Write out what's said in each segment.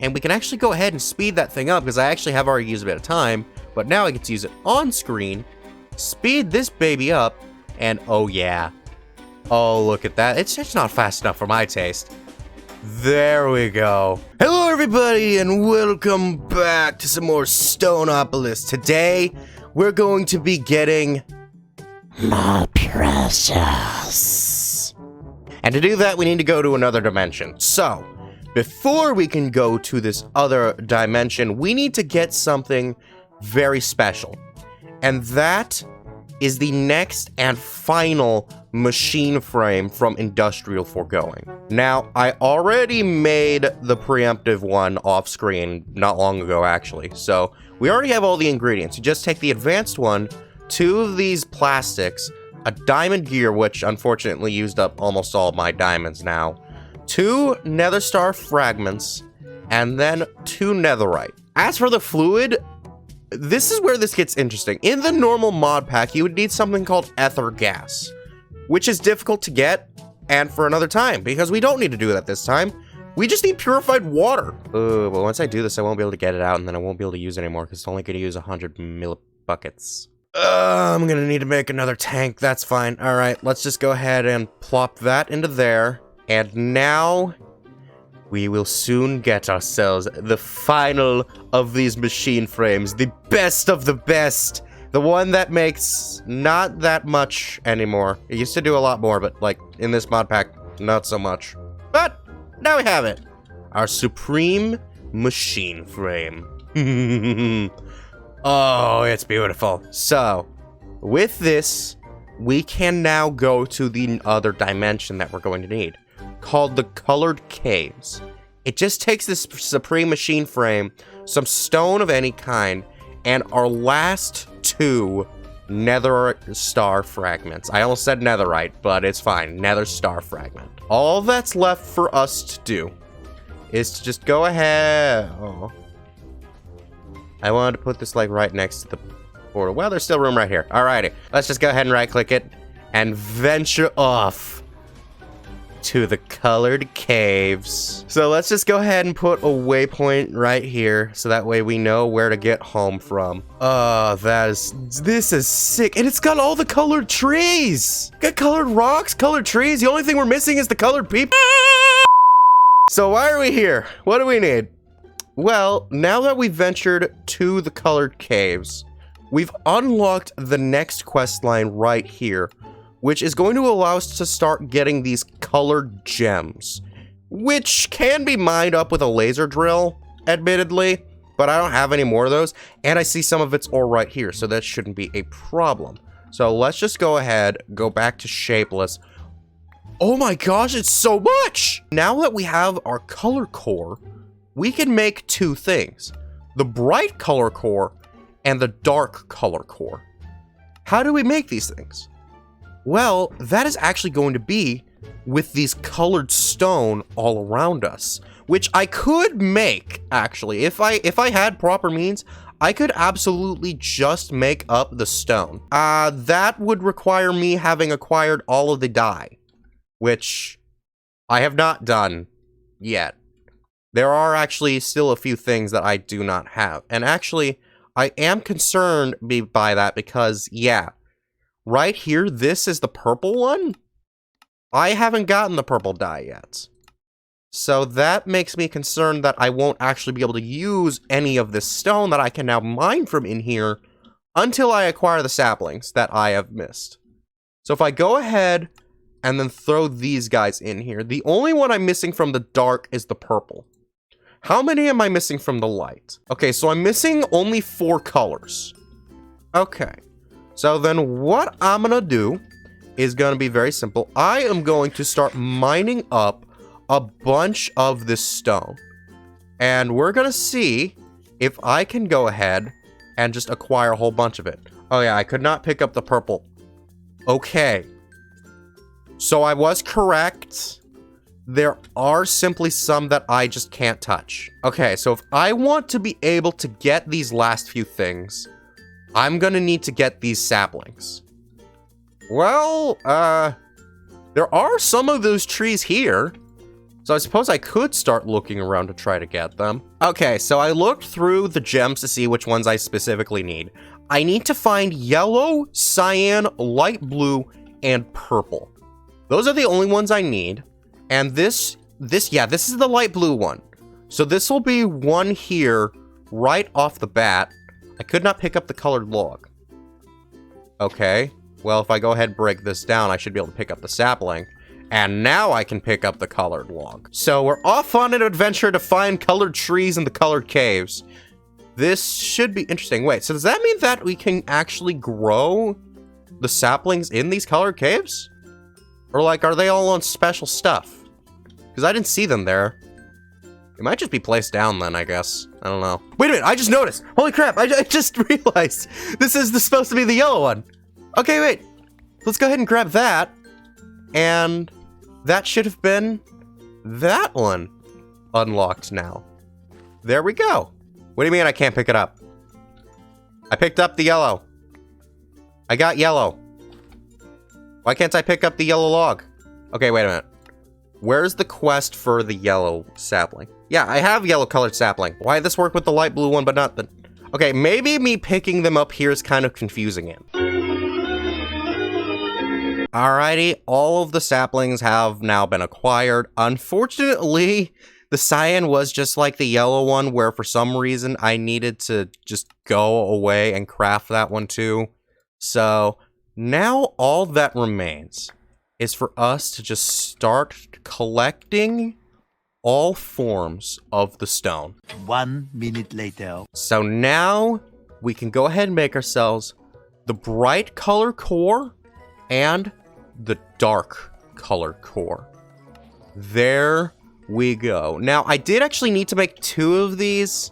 and we can actually go ahead and speed that thing up because I actually have already used a bit of time, but now I get to use it on screen, speed this baby up, and oh yeah. Oh, look at that. It's just not fast enough for my taste. There we go. Hello everybody and welcome back to some more Stoneopolis. Today, we're going to be getting more precious. And to do that, we need to go to another dimension. So, before we can go to this other dimension, we need to get something very special. And that is the next and final machine frame from Industrial Foregoing. Now, I already made the preemptive one off screen not long ago, actually. So, we already have all the ingredients. You just take the advanced one, 2 of these plastics, a diamond gear, which unfortunately used up almost all of my diamonds now, 2 nether star fragments, and then 2 netherite. As for the fluid, this is where this gets interesting. In the normal mod pack, you would need something called ether gas, which is difficult to get, and for another time, because we don't need to do that this time. We just need purified water. But once I do this, I won't be able to get it out, and then I won't be able to use it anymore, because it's only going to use 100 millibuckets. I'm going to need to make another tank. That's fine. All right, let's just go ahead and plop that into there, and now we will soon get ourselves the final of these machine frames. The best of the best. The one that makes not that much anymore. It used to do a lot more, but like in this mod pack, not so much. But now we have it. Our supreme machine frame. Oh, it's beautiful. So, with this, we can now go to the other dimension that we're going to need, called the colored caves. It just takes this supreme machine frame, some stone of any kind, and our last 2 nether star fragments. I almost said netherite, but it's fine. Nether star fragment. All that's left for us to do is to just go ahead. Oh. I wanted to put this like right next to the portal. Well, there's still room right here. Alrighty. Let's just go ahead and right click it and venture off to the colored caves. So let's just go ahead and put a waypoint right here so that way we know where to get home from. This is sick. And it's got all the colored trees. Got colored rocks, colored trees. The only thing we're missing is the colored people. So why are we here? What do we need? Well, now that we've ventured to the colored caves, we've unlocked the next quest line right here, which is going to allow us to start getting these colored gems, which can be mined up with a laser drill, admittedly, but I don't have any more of those, and I see some of its ore right here, so that shouldn't be a problem. So let's just go ahead, go back to Shapeless. Oh my gosh, it's so much! Now that we have our color core, we can make 2 things, the bright color core and the dark color core. How do we make these things? Well, that is actually going to be with these colored stone all around us, which I could make, actually. If I had proper means, I could absolutely just make up the stone. That would require me having acquired all of the dye, which I have not done yet. There are actually still a few things that I do not have. And actually, I am concerned by that because, yeah, right here, this is the purple one. I haven't gotten the purple dye yet. So that makes me concerned that I won't actually be able to use any of this stone that I can now mine from in here until I acquire the saplings that I have missed. So if I go ahead and then throw these guys in here, the only one I'm missing from the dark is the purple. How many am I missing from the light? Okay, so I'm missing only 4 colors. Okay. So then what I'm gonna do is gonna be very simple. I am going to start mining up a bunch of this stone. And we're gonna see if I can go ahead and just acquire a whole bunch of it. Oh yeah, I could not pick up the purple. Okay. So I was correct. There are simply some that I just can't touch. Okay, so if I want to be able to get these last few things, I'm gonna need to get these saplings. Well, there are some of those trees here. So I suppose I could start looking around to try to get them. Okay, so I looked through the gems to see which ones I specifically need. I need to find yellow, cyan, light blue, and purple. Those are the only ones I need. And this is the light blue one. So this will be one here right off the bat. I could not pick up the colored log. Okay, well, if I go ahead and break this down, I should be able to pick up the sapling. And now I can pick up the colored log. So we're off on an adventure to find colored trees in the colored caves. This should be interesting. Wait, so does that mean that we can actually grow the saplings in these colored caves? Or like, are they all on special stuff? Because I didn't see them there. It might just be placed down then, I guess. I don't know. Wait a minute, I just noticed. Holy crap, I just realized this is supposed to be the yellow one. Okay, wait. Let's go ahead and grab that. And that should have been that one unlocked now. There we go. What do you mean I can't pick it up? I picked up the yellow. I got yellow. Why can't I pick up the yellow log? Okay, wait a minute. Where's the quest for the yellow sapling? Yeah, I have yellow colored sapling. Why did this work with the light blue one but not the... Okay, maybe me picking them up here is kind of confusing it. Alrighty, all of the saplings have now been acquired. Unfortunately, the cyan was just like the yellow one, where for some reason I needed to just go away and craft that one too. So now all that remains is for us to just start collecting all forms of the stone. 1 minute later. So now we can go ahead and make ourselves the bright color core and the dark color core. There we go. Now, I did actually need to make 2 of these,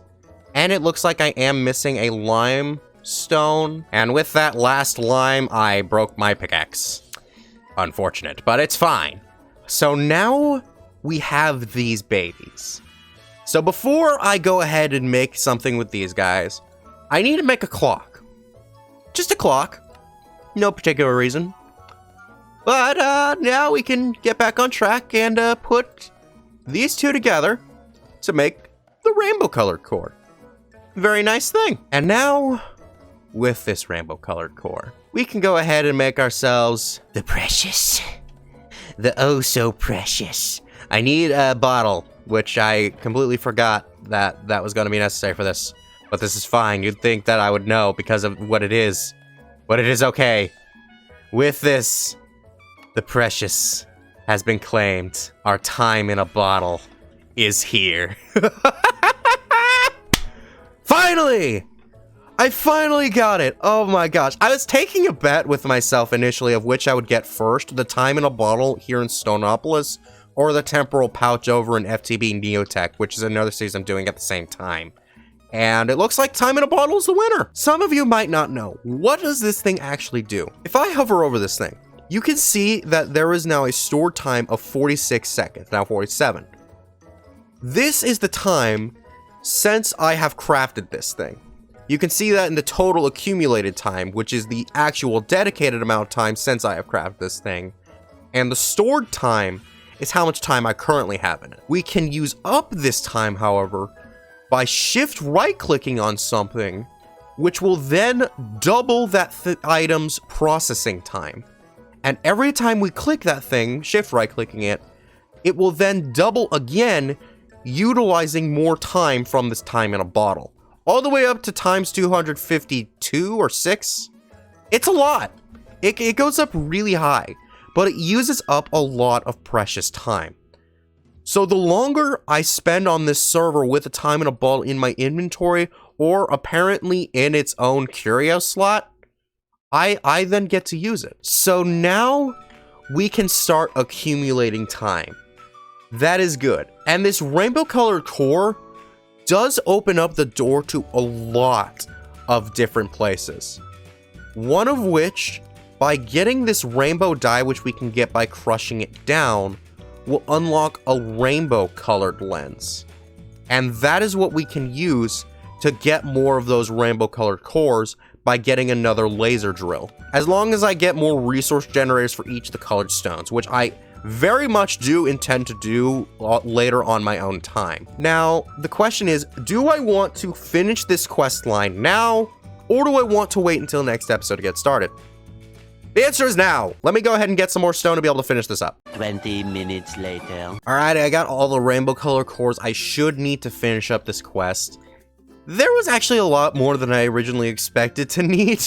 and it looks like I am missing a limestone. And with that last lime, I broke my pickaxe. Unfortunate, but it's fine. So now we have these babies. So before I go ahead and make something with these guys, I need to make a clock. Just a clock. No particular reason. But now we can get back on track and put these 2 together to make the rainbow colored core. Very nice thing. And now, with this rainbow colored core, we can go ahead and make ourselves the precious. The oh so precious. I need a bottle, which I completely forgot that was going to be necessary for this. But this is fine. You'd think that I would know because of what it is. But it is okay. With this, the precious has been claimed. Our time in a bottle is here. Finally! I finally got it. Oh my gosh. I was taking a bet with myself initially of which I would get first. The time in a bottle here in Stoneopolis or the temporal pouch over in FTB Neotech, which is another series I'm doing at the same time. And it looks like time in a bottle is the winner. Some of you might not know. What does this thing actually do? If I hover over this thing, you can see that there is now a stored time of 46 seconds, now 47. This is the time since I have crafted this thing. You can see that in the total accumulated time, which is the actual dedicated amount of time since I have crafted this thing. And the stored time is how much time I currently have in it. We can use up this time, however, by shift right-clicking on something, which will then double that item's processing time. And every time we click that thing, shift right-clicking it, it will then double again, utilizing more time from this time in a bottle. All the way up to times 252 or 6. It's a lot. It goes up really high, but it uses up a lot of precious time. So the longer I spend on this server with a time in a bottle in my inventory, or apparently in its own curio slot, I then get to use it. So now we can start accumulating time. That is good. And this rainbow colored core does open up the door to a lot of different places. One of which, by getting this rainbow dye, which we can get by crushing it down, will unlock a rainbow colored lens. And that is what we can use to get more of those rainbow colored cores by getting another laser drill. As long as I get more resource generators for each of the colored stones, which I very much do intend to do later on my own time. Now, the question is, do I want to finish this quest line now, or do I want to wait until next episode to get started? The answer is now. Let me go ahead and get some more stone to be able to finish this up. 20 minutes later. Alright, I got all the rainbow color cores I should need to finish up this quest. There was actually a lot more than I originally expected to need.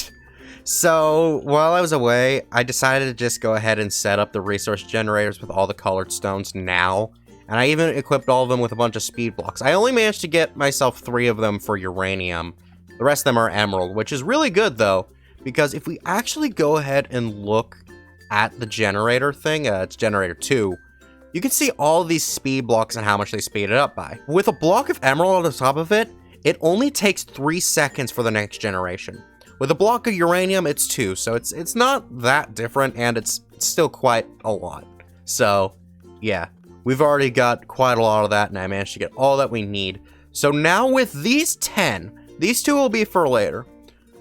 So, while I was away, I decided to just go ahead and set up the resource generators with all the colored stones now. And I even equipped all of them with a bunch of speed blocks. I only managed to get myself 3 of them for uranium. The rest of them are emerald, which is really good though. Because if we actually go ahead and look at the generator thing, it's generator 2, you can see all these speed blocks and how much they speed it up by. With a block of emerald on the top of it, it only takes 3 seconds for the next generation. With a block of uranium, it's 2, so it's not that different, and it's still quite a lot. So, yeah, we've already got quite a lot of that, and I managed to get all that we need. So now with these 10, these 2 will be for later.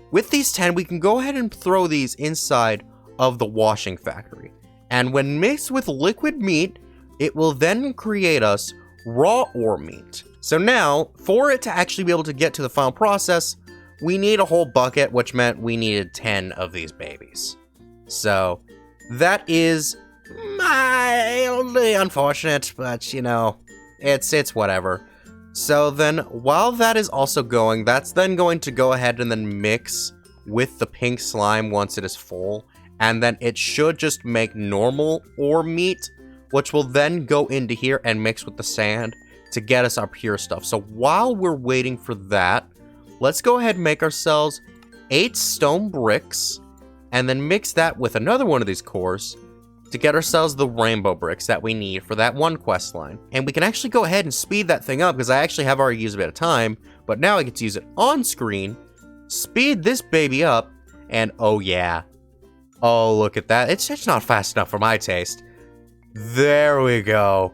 With these 10, we can go ahead and throw these inside of the washing factory. And when mixed with liquid meat, it will then create us raw ore meat. So now, for it to actually be able to get to the final process, we need a whole bucket, which meant we needed 10 of these babies. So, that is mildly unfortunate, but you know, it's whatever. So then, while that is also going, that's then going to go ahead and then mix with the pink slime once it is full, and then it should just make normal ore meat, which will then go into here and mix with the sand to get us our pure stuff. So while we're waiting for that, let's go ahead and make ourselves 8 stone bricks, and then mix that with another one of these cores to get ourselves the rainbow bricks that we need for that one quest line. And we can actually go ahead and speed that thing up because I actually have already used a bit of time, but now I get to use it on screen, speed this baby up, and oh yeah. Oh, look at that. It's just not fast enough for my taste. There we go.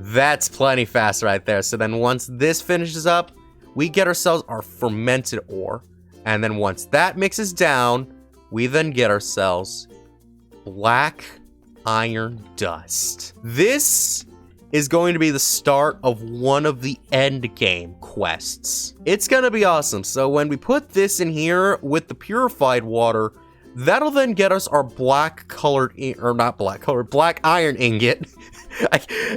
That's plenty fast right there. So then once this finishes up, we get ourselves our fermented ore. And then once that mixes down, we then get ourselves black iron dust. This is going to be the start of one of the end game quests. It's gonna be awesome. So when we put this in here with the purified water, that'll then get us our black iron ingot.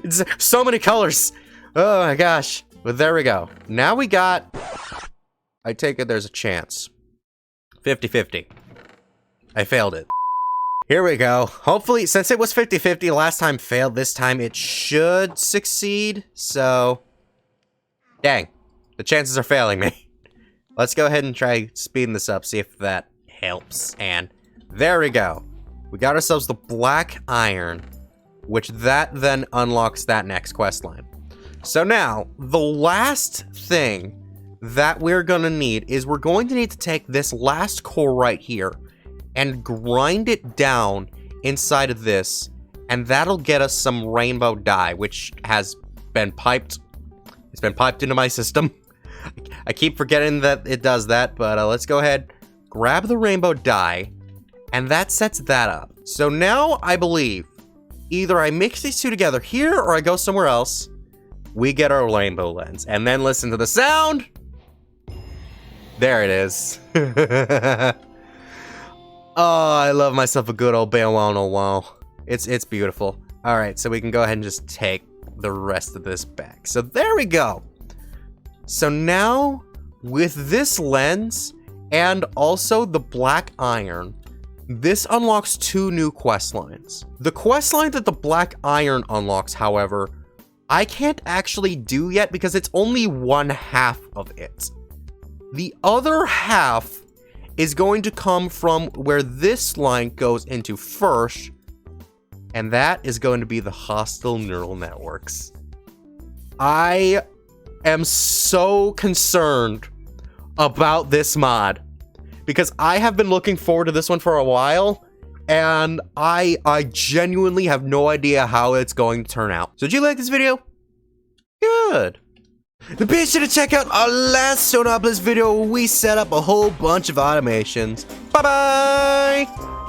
It's so many colors. Oh my gosh. But there we go. Now we got, I take it there's a chance. 50-50. I failed it. Here we go. Hopefully, since it was 50-50, last time failed, this time it should succeed. So, dang, the chances are failing me. Let's go ahead and try speeding this up, see if that helps. And there we go. We got ourselves the black iron, which that then unlocks that next quest line. So now, the last thing that we're gonna need is we're going to need to take this last core right here and grind it down inside of this, and that'll get us some rainbow dye, which has been piped. It's been piped into my system. I keep forgetting that it does that, but let's go ahead, grab the rainbow dye, and that sets that up. So now I believe either I mix these two together here or I go somewhere else, we get our rainbow lens, and then listen to the sound. There it is. Oh, I love myself a good old wow. It's beautiful. All right, so we can go ahead and just take the rest of this back. So there we go. So now with this lens and also the black iron, this unlocks 2 new quest lines. The quest line that the black iron unlocks, however, I can't actually do yet because it's only 1/2 of it. The other half is going to come from where this line goes into first, and that is going to be the hostile neural networks. I am so concerned about this mod because I have been looking forward to this one for a while, and I genuinely have no idea how it's going to turn out. So did you like this video? Good. Be sure to check out our last Stoneopolis video where we set up a whole bunch of automations. Bye-bye!